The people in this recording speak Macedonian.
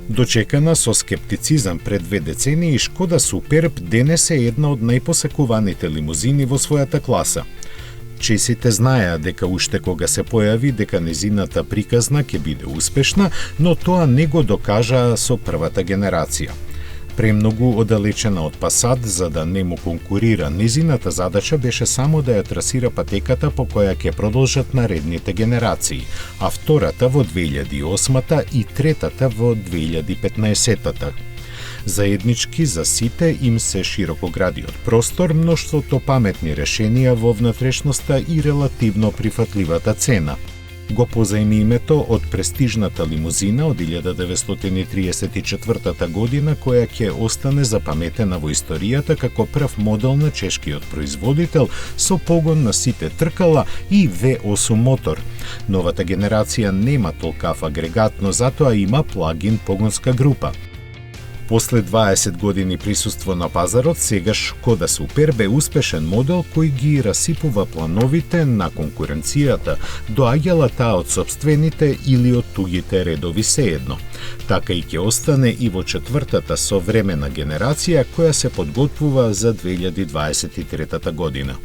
Дочекана со скептицизам пред 2 децении, Шкода Суперб денес е една од најпосекуваните лимузини во својата класа. Чесите знаеа дека уште кога се појави дека незината приказна ќе биде успешна, но тоа не го докажаа со првата генерација. Премногу оддалечена од Passat за да не му конкурира, незината задача беше само да ја трасира патеката по која ќе продолжат наредните генерации, а втората во 2008-та и третата во 2015-та. Заеднички за сите им се широкоградиот простор, мноштвото паметни решенија во внатрешноста и релативно прифатливата цена. Го позајми името од престижната лимузина од 1934 година, која ќе остане запаметена во историјата како прв модел на чешкиот производител со погон на сите тркала и V8 мотор. Новата генерација нема толкав агрегат, но затоа има плагин погонска група. После 20 години присуство на пазарот, сегаш Шкода Суперб е успешен модел кој ги расипува плановите на конкуренцијата, доаѓала таа од сопствените или од тугите редови сеедно. Така и ќе остане и во четвртата современа генерација која се подготвува за 2023 година.